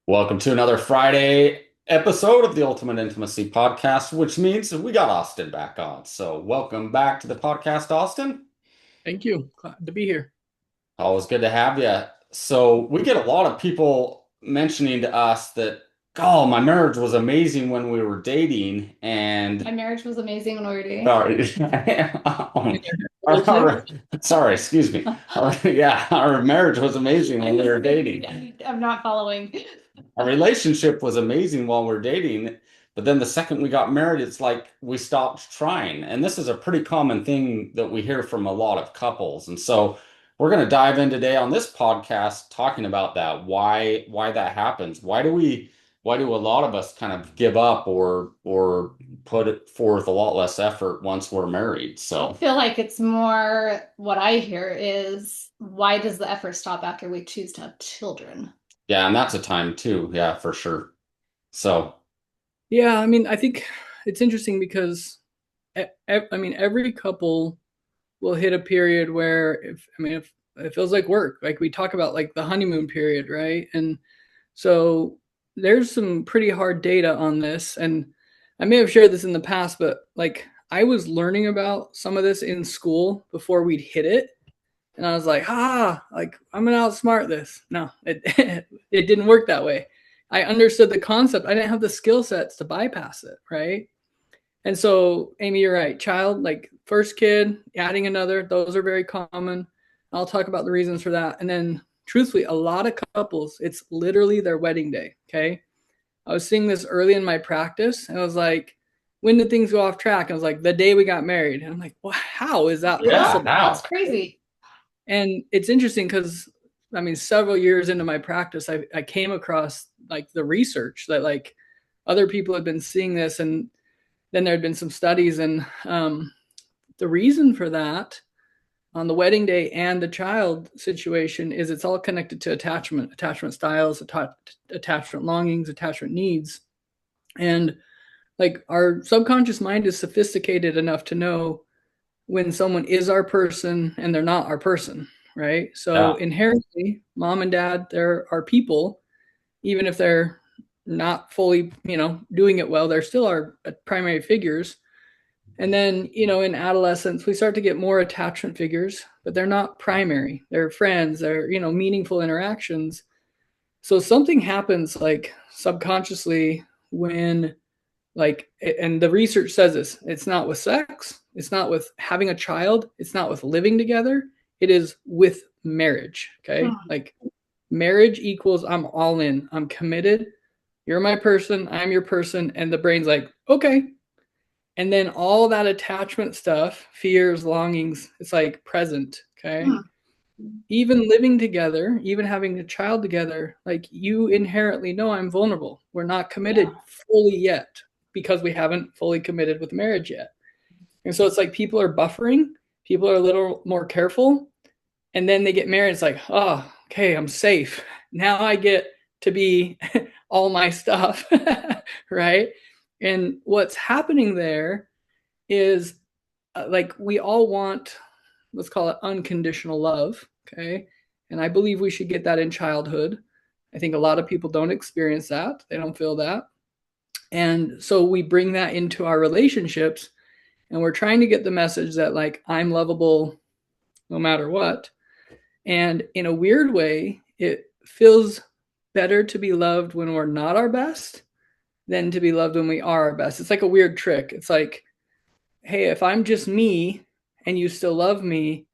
Welcome to another Friday episode of the Ultimate Intimacy Podcast, which means we got Austin back on. So, welcome back to the podcast, Austin. Thank you. Glad to be here. Always good to have you. So, we get a lot of people mentioning to us that, oh, my marriage was amazing when we were dating, My and marriage was amazing when we were dating. sorry, Relationship? sorry, excuse me. Yeah, our marriage was amazing when we were dating. I'm not following. Our relationship was amazing while we are dating, but then the second we got married, it's like we stopped trying. And this is a pretty common thing that we hear from a lot of couples. And so we're going to dive in today on this podcast talking about that, why that happens. Why do a lot of us kind of give up or put it forth a lot less effort once we're married? I So feel like it's more what I hear is why does the effort stop after we choose to have children? yeah, and that's a time too. Yeah, for sure. So Yeah, I think it's interesting because every couple will hit a period where if it feels like work, like we talk about like the honeymoon period, right? And so there's some pretty hard data on this, and I may have shared this in the past, but like I was learning about some of this in school before we'd hit it. And I was like I'm gonna outsmart this. No, it it didn't work that way. I understood the concept. I didn't have the skill sets to bypass it, right? And so, Amy, you're right. Child, like first kid, adding another, those are very common. I'll talk about the reasons for that. And then, truthfully, a lot of couples, it's literally their wedding day. Okay. I was seeing this early in my practice, and I was like, when did things go off track? I was like, the day we got married. And I'm like, well, how is that yeah, possible? now. That's crazy. And it's interesting because several years into my practice, I came across like the research that like other people had been seeing this, and then there had been some studies, and the reason for that on the wedding day and the child situation is it's all connected to attachment styles, attachment longings, attachment needs. And like our subconscious mind is sophisticated enough to know when someone is our person and they're not our person, right? So Yeah. inherently, mom and dad, they're our people, even if they're not fully, doing it well, they're still our primary figures. And then, in adolescence, we start to get more attachment figures, but they're not primary. They're friends, they're, meaningful interactions. So something happens like subconsciously when like, and the research says this, it's not with sex, it's not with having a child, it's not with living together, it is with marriage. Okay. Hmm. Like marriage equals I'm all in, I'm committed, you're my person, I'm your person. And the brain's like, okay. And then all that attachment stuff, fears, longings, it's like present. Okay. Hmm. Even living together, even having a child together, like you inherently know I'm vulnerable. We're not Yeah. committed fully yet because we haven't fully committed with marriage yet. And so it's like people are buffering, people are a little more careful, and then they get married. It's like, oh, okay, I'm safe. Now I get to be all my stuff, right? And what's happening there is like we all want, let's call it unconditional love, okay? And I believe we should get that in childhood. I think a lot of people don't experience that, they don't feel that. And so we bring that into our relationships, and we're trying to get the message that, like, I'm lovable no matter what. And in a weird way, it feels better to be loved when we're not our best than to be loved when we are our best. It's like a weird trick. It's like, hey, if I'm just me and you still love me,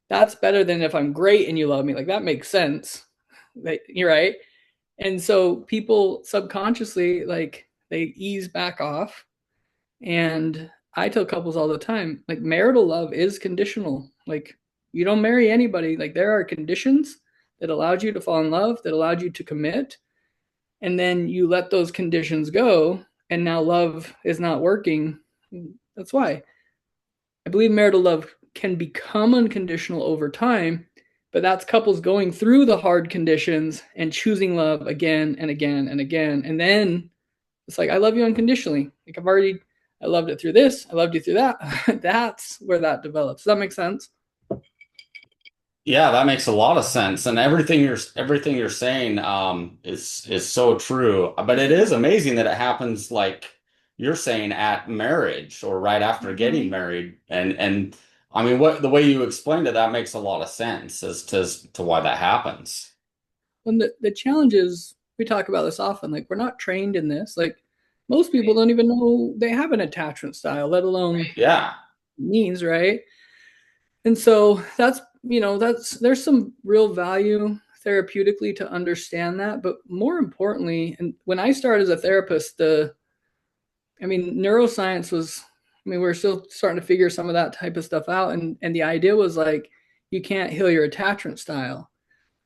that's better than if I'm great and you love me. Like that makes sense. You're right. And so people subconsciously, like, they ease back off. And I tell couples all the time, like, marital love is conditional. Like, you don't marry anybody. Like, there are conditions that allowed you to fall in love, that allowed you to commit. And then you let those conditions go. And now love is not working. That's why I believe marital love can become unconditional over time, but that's couples going through the hard conditions and choosing love again and again and again. And then it's like, I love you unconditionally. Like I loved it through this, I loved you through that. That's where that develops. Does that make sense? Yeah, that makes a lot of sense. And everything you're saying is so true. But it is amazing that it happens like you're saying at marriage or right after getting Mhm. married. And I mean what the way you explained it, that makes a lot of sense as to why that happens. When the challenge is, we talk about this often, like we're not trained in this. Like most people don't even know they have an attachment style, let alone Yeah. means, right? And so that's there's some real value therapeutically to understand that, but more importantly, and when I started as a therapist, neuroscience was, we're still starting to figure some of that type of stuff out, and the idea was like you can't heal your attachment style.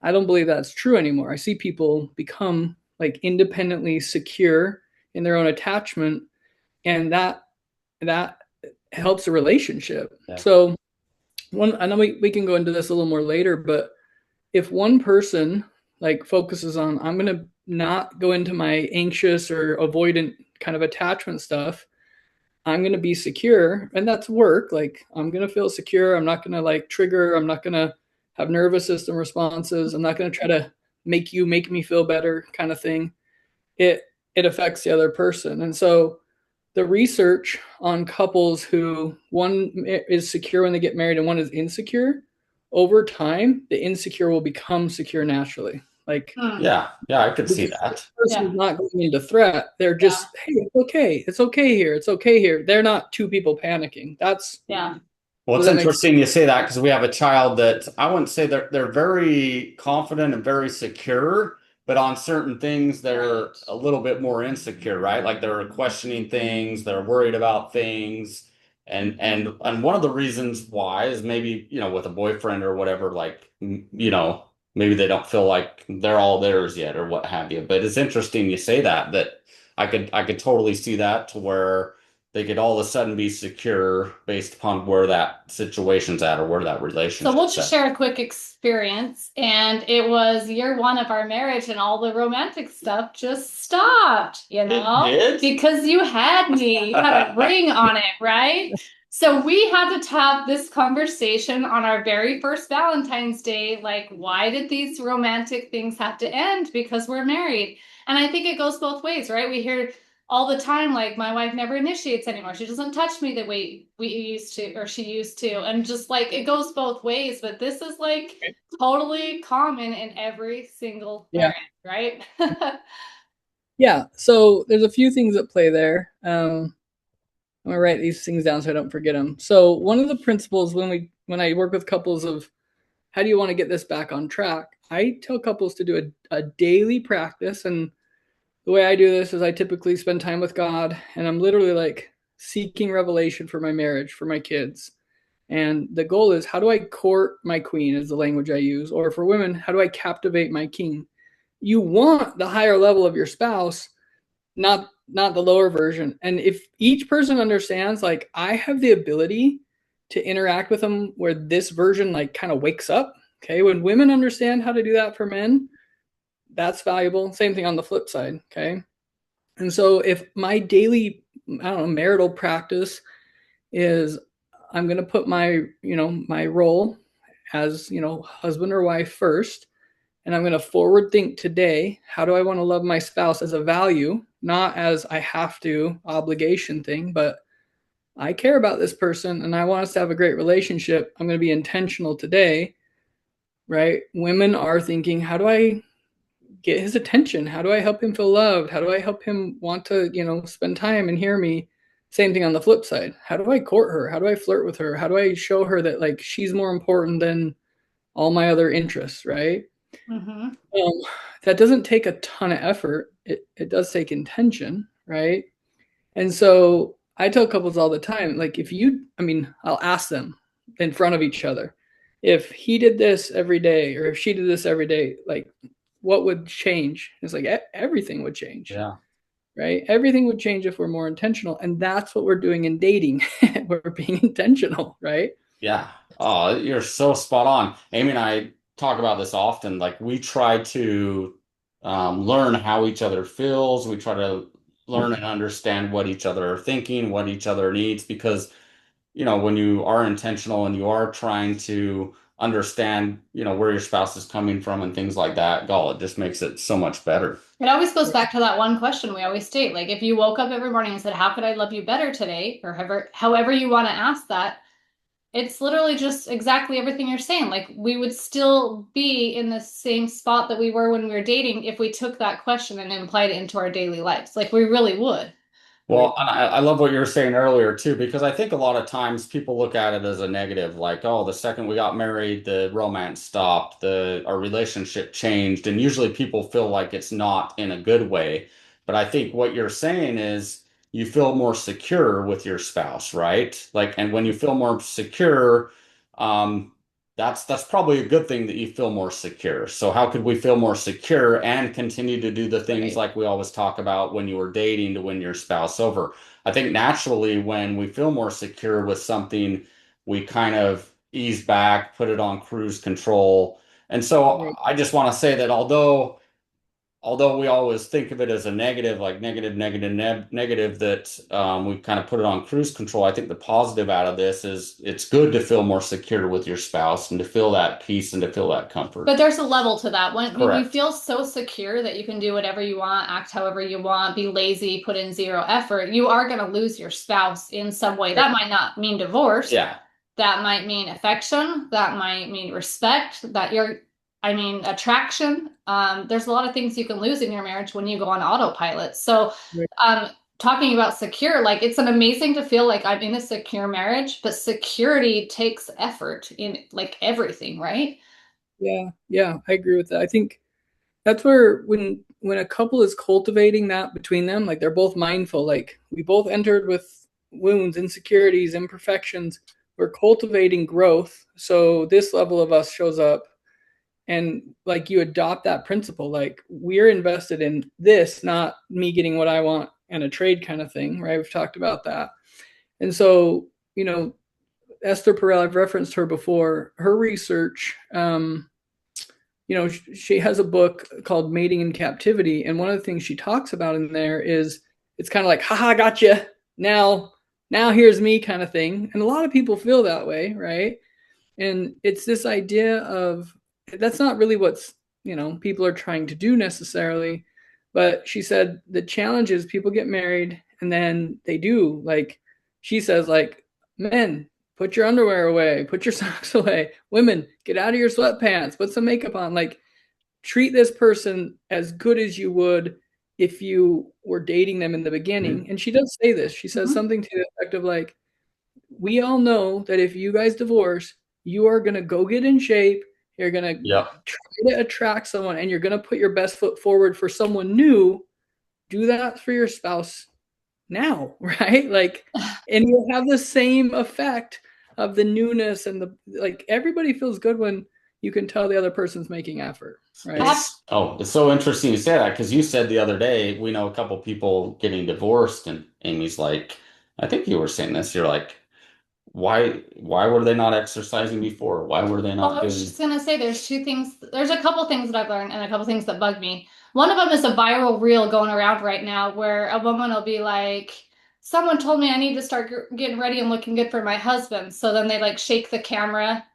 I don't believe that's true anymore. I see people become like independently secure in their own attachment, and that helps a relationship. Yeah. So one, I know we can go into this a little more later, but if one person like focuses on, I'm gonna not go into my anxious or avoidant kind of attachment stuff, I'm gonna be secure, and that's work. Like I'm gonna feel secure. I'm not gonna like trigger. I'm not gonna have nervous system responses. I'm not gonna try to make me feel better, kind of thing. It it affects the other person, and so the research on couples who one is secure when they get married and one is insecure, over time, the insecure will become secure naturally. Like Hmm. Yeah. Yeah, I could see because the that. person is Yeah. not going into threat. They're Yeah. just, hey, it's okay. It's okay here. It's okay here. They're not two people panicking. That's, Yeah. Well, does it's that make sense? interesting you say that because we have a child that I wouldn't say they're very confident and very secure, but on certain things they're Right. a little bit more insecure, right? Like they're questioning things, they're worried about things. And one of the reasons why is maybe, with a boyfriend or whatever, like maybe they don't feel like they're all theirs yet or what have you. But it's interesting you say that I could totally see that to where they could all of a sudden be secure based upon where that situation's at or where that So we'll relationship's just at. share a quick experience. And it was year one of our marriage, and all the romantic stuff just stopped, It did? because you had me. You had a ring on it, right? So we had to have this conversation on our very first Valentine's Day. Like, why did these romantic things have to end? Because we're married. And I think it goes both ways, right? We hear all the time, like, my wife never initiates anymore. She doesn't touch me the way we used to, or she used to. And just like it goes both ways, but this is like totally common in every single Yeah. marriage, right? Yeah. So there's a few things at play there. I'm gonna write these things down so I don't forget them. So one of the principles when I work with couples of how do you want to get this back on track, I tell couples to do a daily practice. And the way I do this is I typically spend time with God, and I'm literally like seeking revelation for my marriage, for my kids. And the goal is, how do I court my queen, is the language I use. Or for women, how do I captivate my king? You want the higher level of your spouse, not the lower version. And if each person understands, like, I have the ability to interact with them where this version like kind of wakes up. Okay. When women understand how to do that for men, that's valuable. Same thing on the flip side. Okay. And so if my daily, I don't know, marital practice is, I'm going to put my role as, husband or wife first, and I'm going to forward think today, how do I want to love my spouse as a value, not as I have to obligation thing, but I care about this person and I want us to have a great relationship. I'm going to be intentional today, right? Women are thinking, how do I get his attention? How do I help him feel loved? How do I help him want to, spend time and hear me? Same thing on the flip side. How do I court her? How do I flirt with her? How do I show her that like she's more important than all my other interests, right? Mm-hmm. Um, that doesn't take a ton of effort. It does take intention, right? And so I tell couples all the time, like I'll ask them in front of each other, if he did this every day or if she did this every day, like what would change? It's like everything would change, Yeah. right? Everything would change if we're more intentional. And that's what we're doing in dating. We're being intentional, right? Yeah. Oh, you're so spot on. Amy and I talk about this often. Like we try to learn how each other feels. We try to learn and understand what each other are thinking, what each other needs, because when you are intentional and you are trying to understand, where your spouse is coming from and things like that. God, it just makes it so much better. It always goes back to that one question we always state. Like if you woke up every morning and said, "How could I love you better today?" or however you want to ask that, it's literally just exactly everything you're saying. Like we would still be in the same spot that we were when we were dating if we took that question and applied it into our daily lives. Like we really would. Well, and I love what you were saying earlier too, because I think a lot of times people look at it as a negative, like, oh, the second we got married, the romance stopped, our relationship changed, and usually people feel like it's not in a good way. But I think what you're saying is you feel more secure with your spouse, right? Like, and when you feel more secure, um, that's probably a good thing that you feel more secure. So how could we feel more secure and continue to do the things Right. like we always talk about when you were dating to win your spouse over? I think naturally when we feel more secure with something, we kind of ease back, put it on cruise control. And so Right. I just want to say that although we always think of it as a negative, like negative, that we kind of put it on cruise control, I think the positive out of this is it's good to feel more secure with your spouse and to feel that peace and to feel that comfort. But there's a level to that. When you Correct. feel so secure that you can do whatever you want, act however you want, be lazy, put in zero effort, you are going to lose your spouse in some way. Right. That might not mean divorce. Yeah. That might mean affection. That might mean respect. I mean, attraction. There's a lot of things you can lose in your marriage when you go on autopilot. So, Right. talking about secure, like it's an amazing to feel like I'm in a secure marriage, but security takes effort in like everything, right? Yeah. Yeah. I agree with that. I think that's where when a couple is cultivating that between them, like they're both mindful, like we both entered with wounds, insecurities, imperfections. We're cultivating growth. So this level of us shows up and like you adopt that principle, like we're invested in this, not me getting what I want and a trade kind of thing, right? We've talked about that. And so, Esther Perel, I've referenced her before, her research, she has a book called Mating in Captivity. And one of the things she talks about in there is it's kind of like, haha, gotcha. Now here's me kind of thing. And a lot of people feel that way, right? And it's this idea of that's not really what's, people are trying to do necessarily. But she said the challenge is people get married and then they do, like, she says, like, men, put your underwear away, put your socks away. Women, get out of your sweatpants, put some makeup on. Like, treat this person as good as you would if you were dating them in the beginning. And she does say this. She says Mhm. something to the effect of like, we all know that if you guys divorce, you are going to go get in shape. You're going to Yep. try to attract someone and you're going to put your best foot forward for someone new. Do that for your spouse now, right? Like, and you'll have the same effect of the newness and the like. Everybody feels good when you can tell the other person's making effort, I right? have It's so interesting you say that because you said the other day we know a couple people getting divorced, and Amy's like, I think you were saying this. You're like, why were they not exercising before? Why were they Well, not I was doing? just gonna say there's two things. There's a couple things that I've learned and a couple things that bug me. One of them is a viral reel going around right now where a woman will be like, "Someone told me I need to start getting ready and looking good for my husband." So then they like shake the camera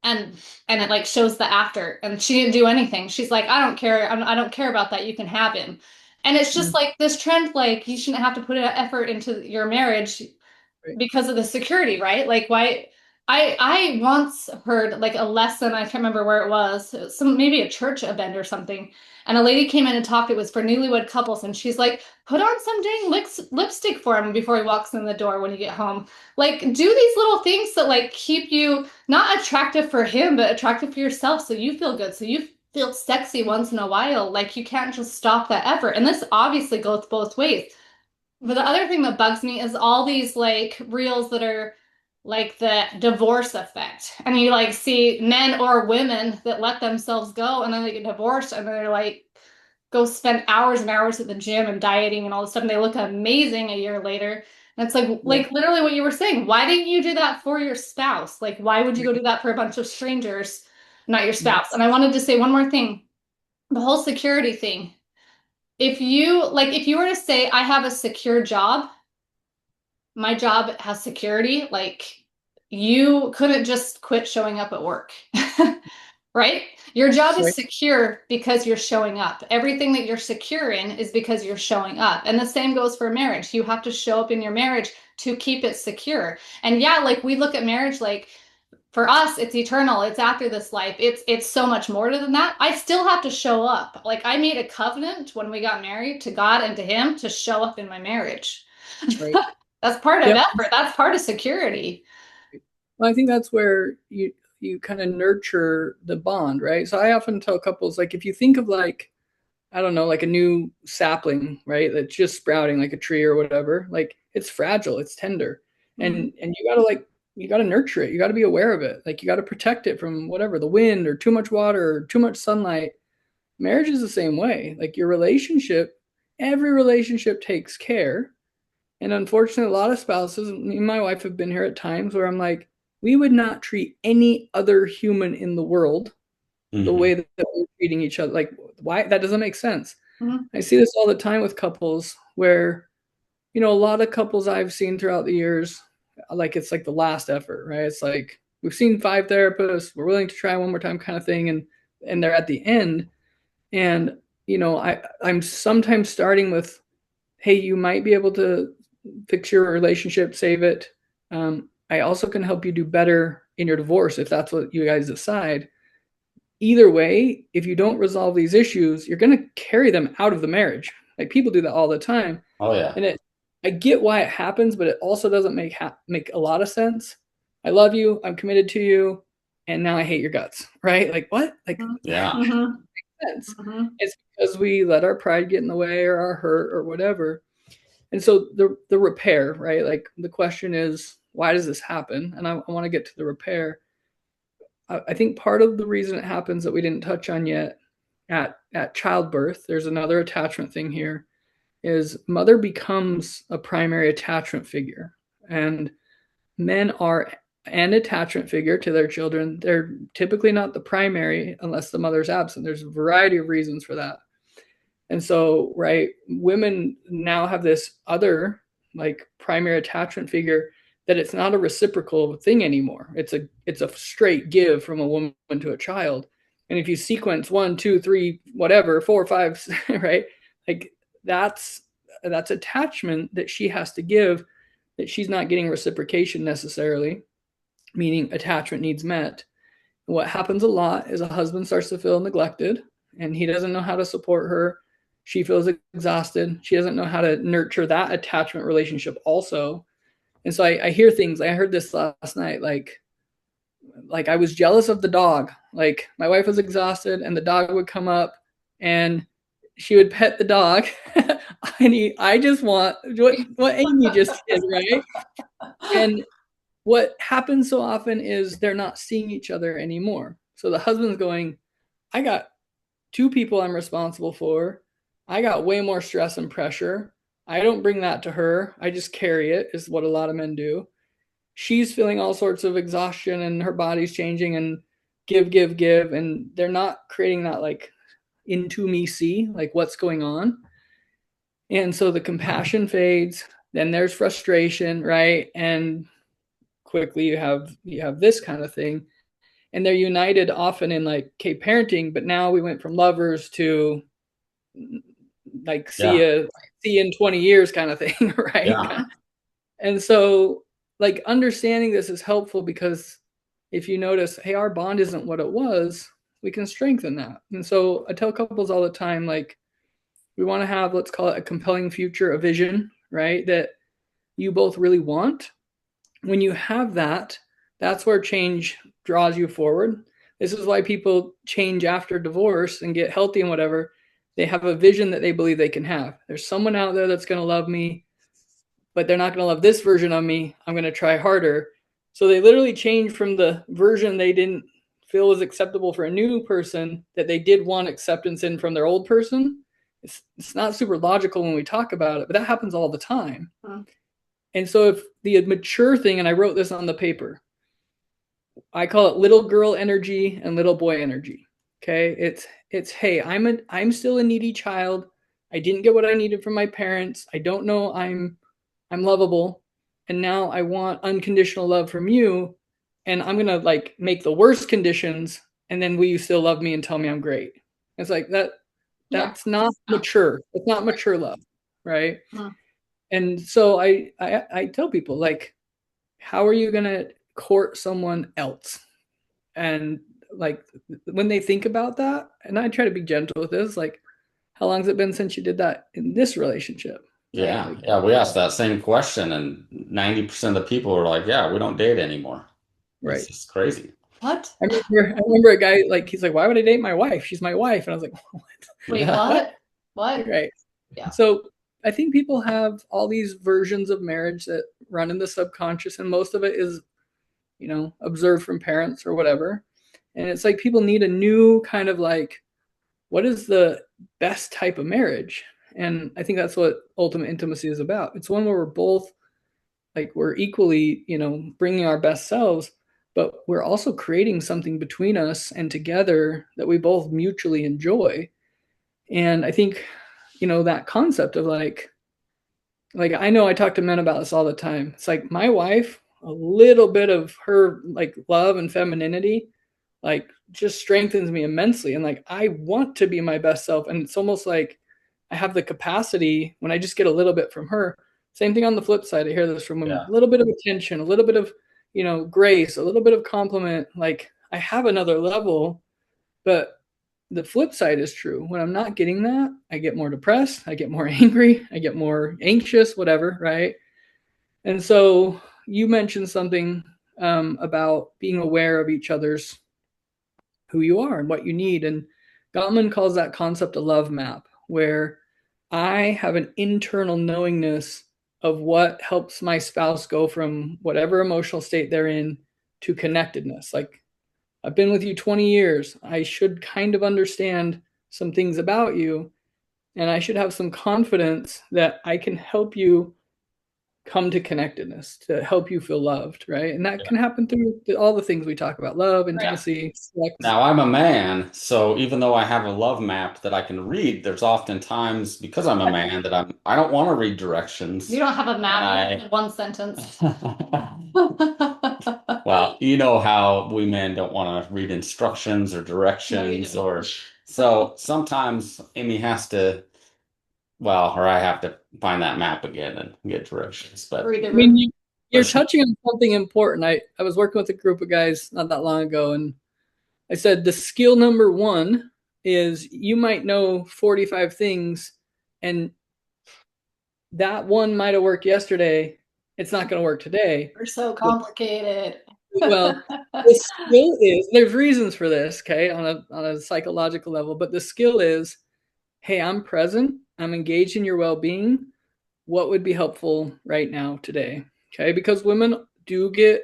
and it like shows the after, and she didn't do anything. She's like, "I don't care. I don't care about that. You can have him." And it's just Mm, like this trend, like you shouldn't have to put an effort into your marriage right. because of the security, right? Like why I once heard like a lesson, I can't remember where it was some maybe a church event or something. And a lady came in and talked, it was for newlywed couples, and she's like, put on some dang lipstick for him before he walks in the door when you get home. Like, do these little things that like keep you not attractive for him, but attractive for yourself so you feel good, so you feel sexy once in a while. Like you can't just stop that effort. And this obviously goes both ways. But the other thing that bugs me is all these like reels that are like the divorce effect. And you like see men or women that let themselves go and then they get divorced and they're like go spend hours and hours at the gym and dieting and all this stuff and they look amazing a year later. And it's Yeah. like literally what you were saying. Why didn't you do that for your spouse? Like why would you go do that for a bunch of strangers, not your Yeah. spouse? And I wanted to say one more thing. The whole security thing. If you were to say I have a secure job, my job has security, like you couldn't just quit showing up at work. Right? Your job is Right. secure because you're showing up. Everything that you're secure in is because you're showing up. And the same goes for marriage. You have to show up in your marriage to keep it secure. And yeah, like we look at marriage like for us, it's eternal. It's after this life. It's so much more than that. I still have to show up. Like I made a covenant when we got married to God and to him to show up in my marriage. Right. That's part of Yep. effort. That's part of security. Well, I think that's where you kind of nurture the bond, right? So I often tell couples, like, if you think of like, I don't know, like a new sapling, right? That's just sprouting like a tree or whatever. Like it's fragile, it's tender. Mhm. And you gotta nurture it. You gotta be aware of it. Like you gotta protect it from whatever, the wind or too much water or too much sunlight. Marriage is the same way. Like your relationship, every relationship takes care. And unfortunately, a lot of spouses, me and my wife have been here at times where I'm like, we would not treat any other human in the world the Hmm. way that we're treating each other. Like, why? That doesn't make sense. Mhm. I see this all the time with couples where, a lot of couples I've seen throughout the years, like it's like the last effort, right? It's like we've seen 5 therapists, we're willing to try one more time kind of thing, and they're at the end. And I'm sometimes starting with, hey, you might be able to fix your relationship, save it. I also can help you do better in your divorce if that's what you guys decide. Either way, if you don't resolve these issues, you're going to carry them out of the marriage. Like people do that all the time, Oh yeah. and I get why it happens, but it also doesn't make a lot of sense. I love you, I'm committed to you, and now I hate your guts, right? Like what? Like Mhm. Yeah. Mhm. sense. Mhm. It's because we let our pride get in the way or our hurt or whatever. And so the repair, right? Like the question is, why does this happen? And I want to get to the repair. I think part of the reason it happens that we didn't touch on yet at childbirth, there's another attachment thing here, is mother becomes a primary attachment figure. And men are an attachment figure to their children. They're typically not the primary unless the mother's absent. There's a variety of reasons for that. And so, right, women now have this other like primary attachment figure that it's not a reciprocal thing anymore. It's a straight give from a woman to a child. And if you sequence 1, 2, 3, whatever, 4, 5, right, like that's that's attachment that she has to give that she's not getting reciprocation necessarily, meaning attachment needs met. What happens a lot is a husband starts to feel neglected and he doesn't know how to support her. She feels exhausted. She doesn't know how to nurture that attachment relationship also. And so I hear things. I heard this last night, like I was jealous of the dog. Like my wife was exhausted and the dog would come up and she would pet the dog. I just want what Amy just did, right? And what happens so often is they're not seeing each other anymore. So the husband's going, I got 2 people I'm responsible for. I got way more stress and pressure. I don't bring that to her. I just carry it, is what a lot of men do. She's feeling all sorts of exhaustion and her body's changing and give, give, give. And they're not creating that like into me see, like what's going on. And so the compassion fades. Then there's frustration, right? And quickly you have this kind of thing, and they're united often in like parenting, but now we went from lovers to like Yeah. see you in 20 years kind of thing, right? Yeah. And so like understanding this is helpful because if you notice, hey, our bond isn't what it was, we can strengthen that. And so I tell couples all the time, like, we want to have, let's call it a compelling future, a vision, right, that you both really want. When you have that, that's where change draws you forward. This is why people change after divorce and get healthy and whatever. They have a vision that they believe they can have. There's someone out there that's going to love me, but they're not going to love this version of me. I'm going to try harder. So they literally change from the version they didn't feel was acceptable for a new person that they did want acceptance in from their old person. It's not super logical when we talk about it, but that happens all the time. Mhm. And so if the mature thing, and I wrote this on the paper, I call it little girl energy and little boy energy. Okay. It's hey, I'm still a needy child. I didn't get what I needed from my parents. I don't know I'm lovable. And now I want unconditional love from you. and I'm gonna like make the worst conditions, and then will you still love me and tell me I'm great? It's like that. Yeah. That's not mature. It's not mature love, right? Mm. And so I tell people like, how are you gonna court someone else? And like when they think about that, and I try to be gentle with this, like, how long has it been since you did that in this relationship? Right? Yeah. Like, Yeah. We asked that same question, and 90% of the people are like, yeah, we don't date anymore. It's right. just crazy. What? I remember a guy like he's like, why would I date my wife? She's my wife. And I was like, Wait, Yeah. what? what? What? Right. Yeah. So I think people have all these versions of marriage that run in the subconscious, and most of it is, observed from parents or whatever. And it's like people need a new kind of like, what is the best type of marriage? And I think that's what ultimate intimacy is about. It's one where we're both like we're equally, bringing our best selves, but we're also creating something between us and together that we both mutually enjoy. And I think, that concept of like I know I talk to men about this all the time. It's like my wife, a little bit of her like love and femininity, like just strengthens me immensely. And like I want to be my best self. And it's almost like I have the capacity when I just get a little bit from her. Same thing on the flip side. I hear this from women. Yeah. A little bit of attention, a little bit of, grace, a little bit of compliment. Like I have another level, but the flip side is true. When I'm not getting that, I get more depressed, I get more angry, I get more anxious, whatever, right? And so you mentioned something about being aware of each other's who you are and what you need. And Gottman calls that concept a love map, where I have an internal knowingness of what helps my spouse go from whatever emotional state they're in to connectedness. Like I've been with you 20 years. I should kind of understand some things about you, and I should have some confidence that I can help you come to connectedness, to help you feel loved, right? And that Yeah. can happen through all the things we talk about: love, Right. intimacy, sex. Now I'm a man, so even though I have a love map that I can read, there's often times because I'm a man that I don't want to read directions. You don't have a map And in one sentence. well, you know how we men don't want to read instructions or directions No, or so sometimes Amy has to, well, or I have to find that map again and get directions. But Read the I mean, room. you're touching on something important. I was working with a group of guys not that long ago, and I said the skill number one is you might know 45 things, and that one might have worked yesterday. It's not going to work today. We're so complicated. Well, the skill is there's reasons for this, okay, on a psychological level, but the skill is, hey, I'm present, I'm engaged in your well-being. What would be helpful right now today? Okay, because women do get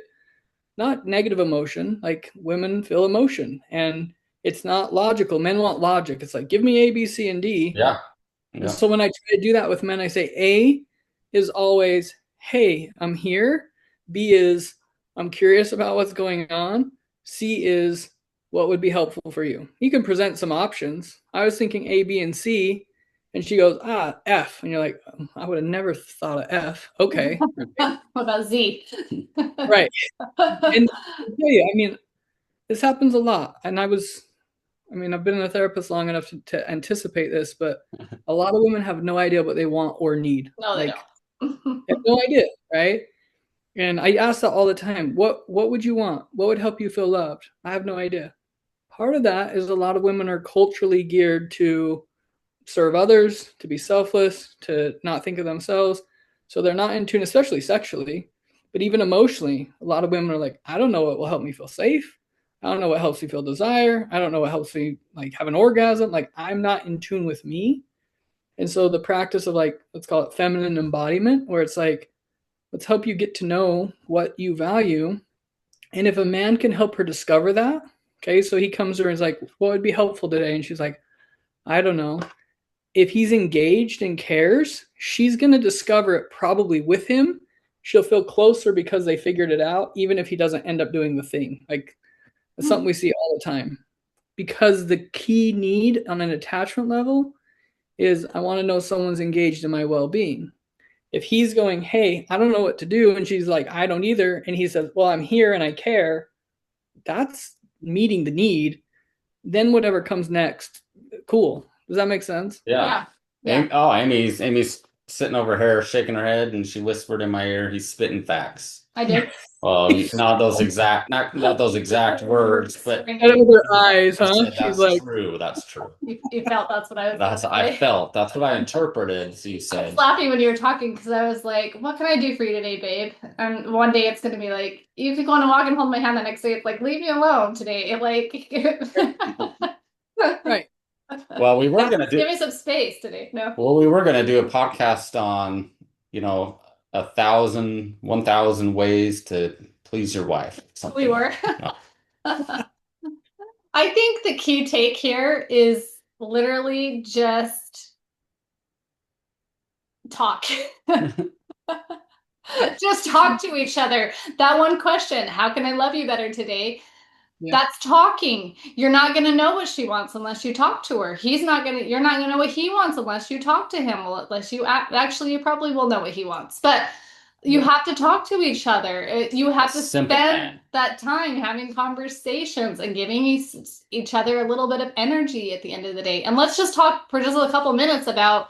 not negative emotion, like women feel emotion, and it's not logical. Men want logic. It's like give me A, B, C, and D. yeah, And yeah, so when I try to do that with men, I say A is always, hey, I'm here. B is, I'm curious about what's going on. C is, what would be helpful for you? You can present some options. I was thinking A, B, and C. And she goes, F. And you're like, I would have never thought of F. Okay. What about Z? Right. And yeah, I mean, this happens a lot. And I've been a therapist long enough to anticipate this, but a lot of women have no idea what they want or need. No, they Like, don't. they have no idea, right? And I ask that all the time. What would you want? What would help you feel loved? I have no idea. Part of that is a lot of women are culturally geared to serve others, to be selfless, to not think of themselves. So they're not in tune, especially sexually, but even emotionally. A lot of women are like, I don't know what will help me feel safe. I don't know what helps me feel desire. I don't know what helps me like have an orgasm. Like I'm not in tune with me. And so the practice of like, let's call it feminine embodiment, where it's like, let's help you get to know what you value. And if a man can help her discover that, okay, so he comes to her and is like, what would be helpful today? And she's like, I don't know. If he's engaged and cares, she's going to discover it probably with him. She'll feel closer because they figured it out, even if he doesn't end up doing the thing. Like, that's something we see all the time. Because the key need on an attachment level is I want to know someone's engaged in my well being. If he's going, hey, I don't know what to do, and she's like, I don't either, and he says, well, I'm here and I care, that's meeting the need. Then whatever comes next, cool. Does that make sense? Yeah. Yeah. Amy's sitting over here shaking her head, and she whispered in my ear, "He's spitting facts." I did. Well, not those exact words, but Out of her eyes, I huh? said She's that's like, true. That's true. You felt that's what I was That's gonna I say. felt. That's what I interpreted. So you I was said, laughing when you were talking because I was like, what can I do for you today, babe? And one day it's gonna be like, you could go on a walk and hold my hand. The next day it's like, leave me alone today. Like right. well, we were gonna give do me some space today. No. well, we were gonna do a podcast on, 1,000 ways to please your wife. We Something like were. that. I think the key take here is literally just talk. Just talk to each other. That one question, how can I love you better today? Yeah. That's talking. You're not going to know what she wants unless you talk to her. You're not going to know what he wants unless you talk to him. Well, unless you actually, you probably will know what he wants, but you Yeah. have to talk to each other. You have to Simple, spend man. that time having conversations and giving each other a little bit of energy at the end of the day. And let's just talk for just a couple minutes about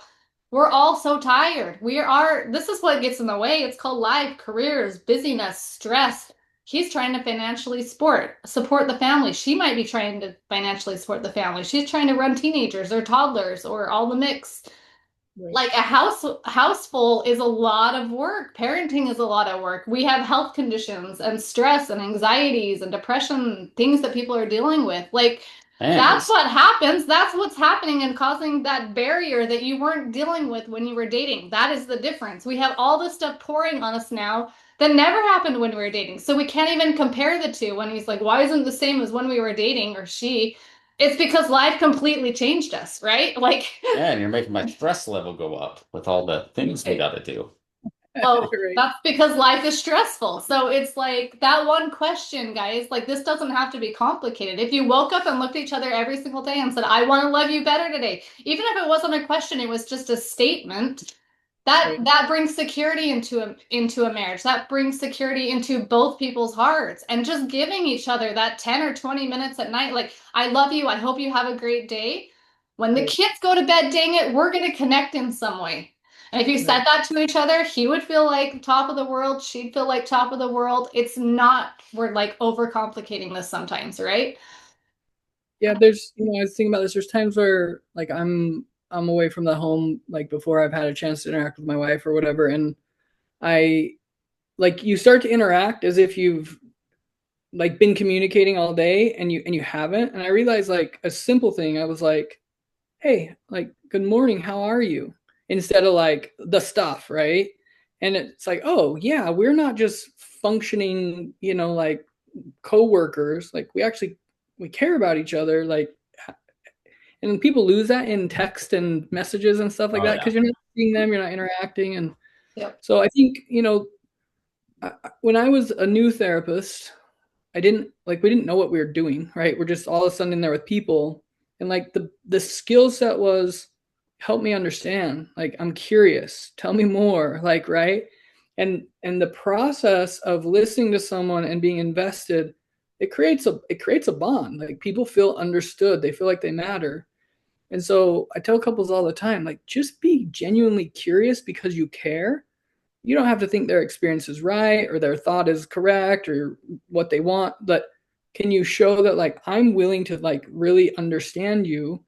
we're all so tired. This is what gets in the way. It's called life, careers, busyness, stress. He's trying to financially support the family. She might be trying to financially support the family. She's trying to run teenagers or toddlers or all the mix. Right. Like a house full is a lot of work. Parenting is a lot of work. We have health conditions and stress and anxieties and depression, things that people are dealing with. Like Man, that's what happens. That's what's happening and causing that barrier that you weren't dealing with when you were dating. That is the difference. We have all this stuff pouring on us now that never happened when we were dating. So we can't even compare the two. When he's like, why isn't it the same as when we were dating or she? It's because life completely changed us, right? Like, man, you're making my stress level go up with all the things we got to do. oh, Right. that's because life is stressful. So it's like that one question, guys, like this doesn't have to be complicated. If you woke up and looked at each other every single day and said, I want to love you better today, even if it wasn't a question, it was just a statement. That Right. that brings security into a marriage. That brings security into both people's hearts. And just giving each other that 10 or 20 minutes at night, like, I love you. I hope you have a great day. When the Right. kids go to bed, dang it, we're going to connect in some way. And if you said Right. that to each other, he would feel like top of the world, she'd feel like top of the world. It's not, we're like overcomplicating this sometimes, right? Yeah, there's, I was thinking about this. There's times where like I'm away from the home, like before I've had a chance to interact with my wife or whatever, and I like you start to interact as if you've like been communicating all day and you haven't. And I realized like a simple thing, I was like, hey, like, good morning, how are you? Instead of like the stuff, right? And it's like, oh yeah, we're not just functioning, like coworkers. Like we care about each other. Like, and people lose that in text and messages and stuff like Oh that yeah. because you're not seeing them, you're not interacting. And Yep. so I think, when I was a new therapist, we didn't know what we were doing, right? We're just all of a sudden in there with people. And like the skill set was help me understand. Like I'm curious. Tell me more. Like, right. And the process of listening to someone and being invested, it creates a bond. Like people feel understood. They feel like they matter. And so I tell couples all the time, like just be genuinely curious because you care. You don't have to think their experience is right or their thought is correct or what they want, but can you show that like I'm willing to like really understand you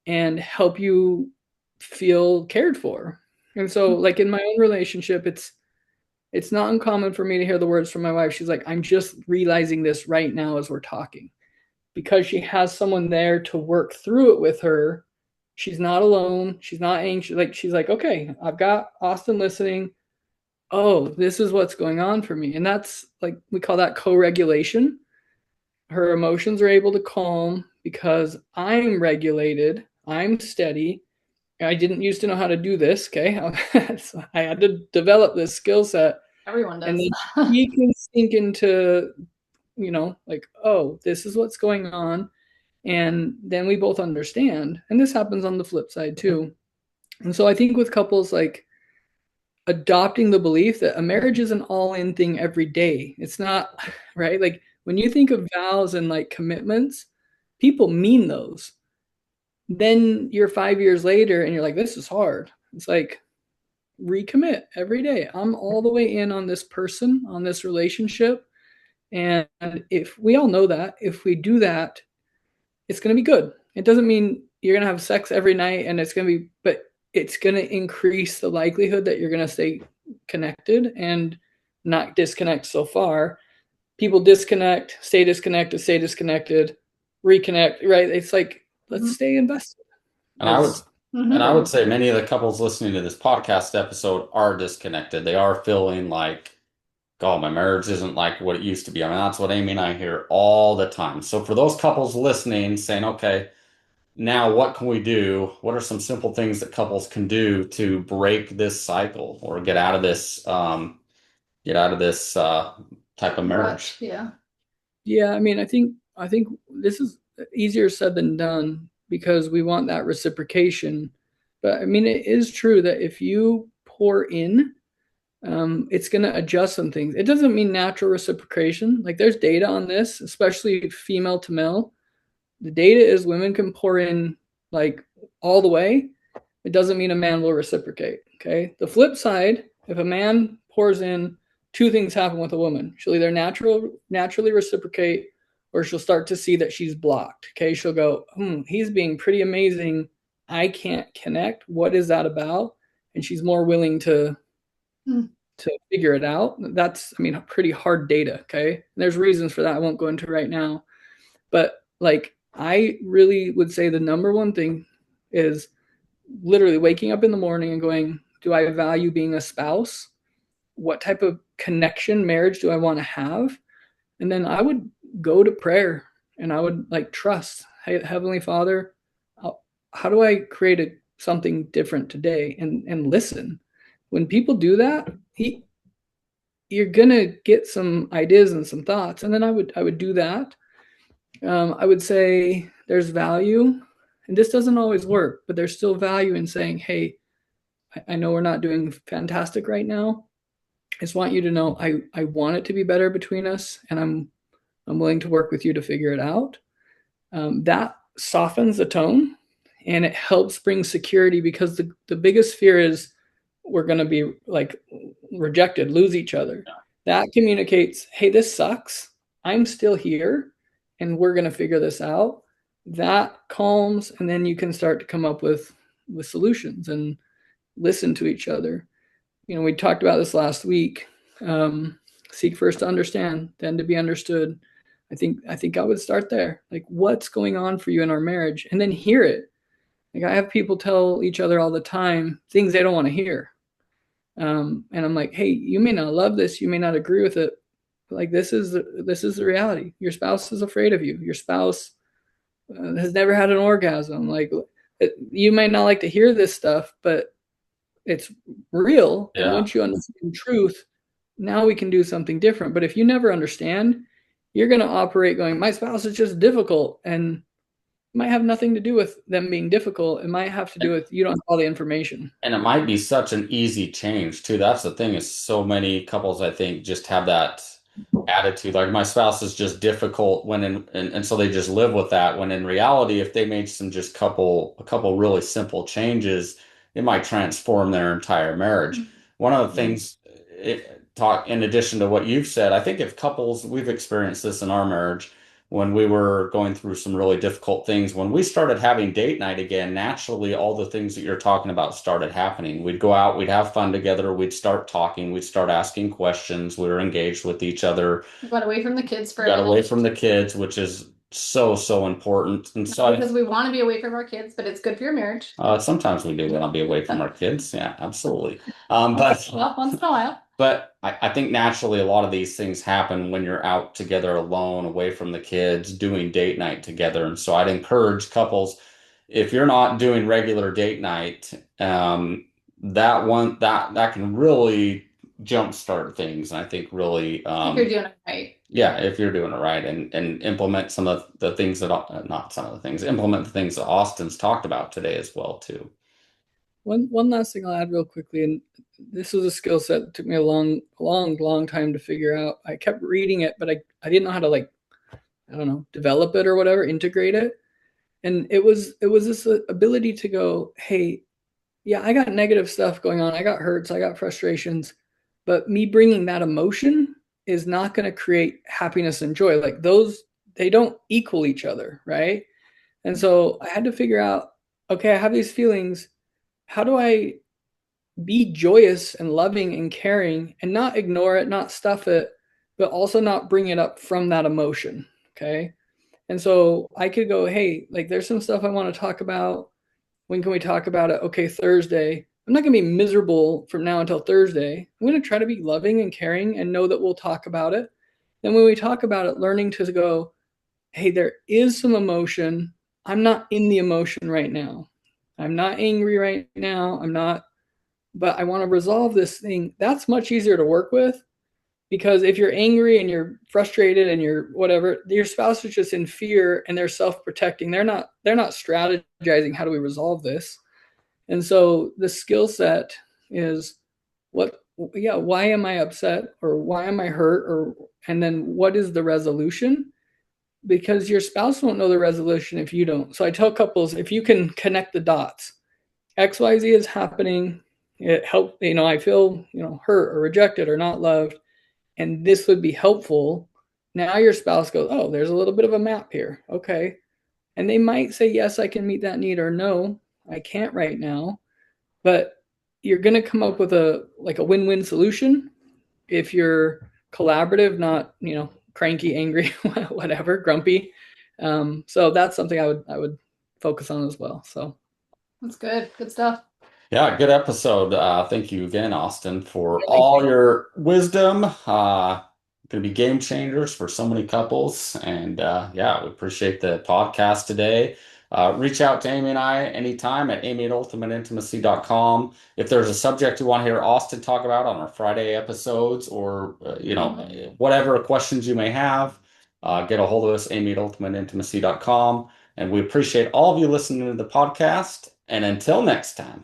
and help you feel cared for? And so like in my own relationship, it's not uncommon for me to hear the words from my wife. She's like, I'm just realizing this right now as we're talking because she has someone there to work through it with her. She's not alone. She's not anxious. Like she's like, okay, I've got Austin listening. Oh, this is what's going on for me. And that's like, we call that co-regulation. Her emotions are able to calm because I'm regulated, I'm steady. I didn't used to know how to do this. Okay. So I had to develop this skill set. Everyone And does. then he can sink into, like, oh, this is what's going on. And then we both understand. And this happens on the flip side too. And so I think with couples, like, adopting the belief that a marriage is an all-in thing every day. It's not, right? Like when you think of vows and like commitments, people mean those. Then you're 5 years later and you're like, this is hard. It's like recommit every day. I'm all the way in on this person, on this relationship. And if we all know that, if we do that, it's going to be good. It doesn't mean you're going to have sex every night and it's going to be, but it's going to increase the likelihood that you're going to stay connected and not disconnect so far. People disconnect, stay disconnected, reconnect, right? It's like, let's stay invested. And I would say many of the couples listening to this podcast episode are disconnected. They are feeling like, God, my marriage isn't like what it used to be. I mean, that's what Amy and I hear all the time. So for those couples listening, saying, okay, now what can we do? What are some simple things that couples can do to break this cycle or get out of this type of marriage? Yeah. Yeah, I mean, I think this is easier said than done because we want that reciprocation. But I mean, it is true that if you pour in, it's going to adjust some things. It doesn't mean natural reciprocation. Like there's data on this, especially female to male. The data is women can pour in like all the way. It doesn't mean a man will reciprocate. Okay. The flip side, if a man pours in, two things happen with a woman. She'll either naturally reciprocate or she'll start to see that she's blocked. Okay. She'll go, he's being pretty amazing. I can't connect. What is that about? And she's more willing to figure it out. That's, I mean, pretty hard data. Okay. And there's reasons for that I won't go into right now. But like, I really would say the number one thing is literally waking up in the morning and going, do I value being a spouse? What type of connection, marriage do I want to have? And then I would go to prayer and I would like trust, hey, Heavenly Father, how do I create something different today? And listen. When people do that, you're gonna get some ideas and some thoughts. And then I would do that. I would say there's value, and this doesn't always work, but there's still value in saying, hey, I know we're not doing fantastic right now. I just want you to know I want it to be better between us, and I'm willing to work with you to figure it out. That softens the tone, and it helps bring security because the biggest fear is we're going to be like rejected, lose each other. That communicates, hey, this sucks. I'm still here, and we're going to figure this out. That calms, and then you can start to come up with solutions and listen to each other. You know, we talked about this last week. Seek first to understand, then to be understood. I think I would start there. Like, what's going on for you in our marriage, and then hear it. Like, I have people tell each other all the time things they don't want to hear, and I'm like, hey, you may not love this, you may not agree with it, but like this is the reality. Your spouse is afraid of you. Your spouse has never had an orgasm. Like, you might not like to hear this stuff, but it's real. Yeah. And once you understand truth, now we can do something different. But if you never understand, you're going to operate going, my spouse is just difficult, and it might have nothing to do with them being difficult. It might have to do with you don't have all the information. And it might be such an easy change too. That's the thing, is so many couples, I think, just have that attitude like my spouse is just difficult and so they just live with that, when in reality, if they made some just a couple really simple changes, it might transform their entire marriage. One of the things in addition to what you've said, I think if couples, we've experienced this in our marriage when we were going through some really difficult things, when we started having date night again, naturally all the things that you're talking about started happening. We'd go out, we'd have fun together, we'd start talking, we'd start asking questions, we were engaged with each other. We got away from the kids for a Got minute. away from the kids, which is so important. And so because we want to be away from our kids, but it's good for your marriage. Sometimes we do want to be away from our kids. Yeah, absolutely. But well, once in a while. But I think naturally a lot of these things happen when you're out together alone, away from the kids, doing date night together. And so I'd encourage couples, if you're not doing regular date night, that can really jumpstart things. And I think really, if you're doing it right. Yeah, if you're doing it right, and implement some of the things that, not some of the things, implement the things that Austin's talked about today as well too. One last thing I'll add real quickly, and this was a skill set that took me a long time to figure out. I kept reading it, but I didn't know how to, like, I don't know, develop it or whatever, integrate it. And it was this ability to go, hey, yeah, I got negative stuff going on. I got hurts, I got frustrations, but me bringing that emotion is not going to create happiness and joy. Like those, they don't equal each other, right? And so I had to figure out, okay, I have these feelings. How do I be joyous and loving and caring and not ignore it, not stuff it, but also not bring it up from that emotion? Okay. And so I could go, hey, like there's some stuff I want to talk about. When can we talk about it? Okay, Thursday. I'm not going to be miserable from now until Thursday. I'm going to try to be loving and caring and know that we'll talk about it. Then when we talk about it, learning to go, hey, there is some emotion. I'm not in the emotion right now. I'm not angry right now. I'm not, but I want to resolve this thing. That's much easier to work with, because if you're angry and you're frustrated and you're whatever, your spouse is just in fear and they're self-protecting. They're not strategizing, how do we resolve this? And so the skill set is, what, yeah, why am I upset, or why am I hurt, or, and then what is the resolution? Because your spouse won't know the resolution if you don't. So I tell couples, if you can connect the dots, XYZ is happening, it help, I feel, hurt or rejected or not loved, and this would be helpful. Now your spouse goes, oh, there's a little bit of a map here. Okay. And they might say, yes, I can meet that need, or no, I can't right now. But you're going to come up with a win-win solution if you're collaborative, not, cranky, angry, whatever, grumpy. So that's something I would focus on as well. So That's good. Good stuff. Yeah, good episode. Thank you again, Austin, for yeah, thank all you. your wisdom. Going to be game changers for so many couples. And yeah, we appreciate the podcast today. Reach out to Amy and I anytime at amy@ultimateintimacy.com. If there's a subject you want to hear Austin talk about on our Friday episodes, or whatever questions you may have, get a hold of us, amy@ultimateintimacy.com. And we appreciate all of you listening to the podcast. And until next time.